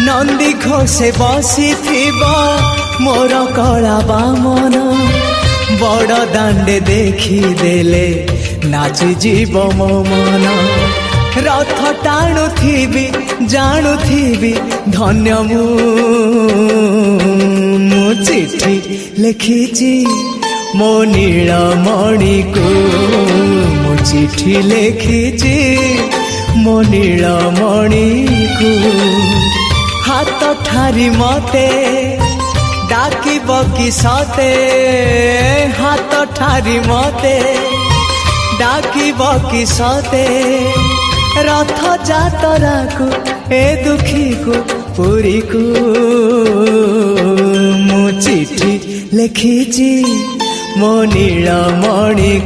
नंदी घोषे बसी मोर कला बामन बड़ दांडे देखी देले नाची जीव मो मन रथ टाणुथिबी जाणुथिबी धन्य मु चिठी लिखिची मो नीलमणि को मु चिठी लिखिची मो नीलमणि को हाथ ठारी मते डाकिब कि सते हाथ ठारी मते डाकिब कि सते रथ जातरा को ए दुखी को पुरी को मु चिठी लिखिची मो नीलमणि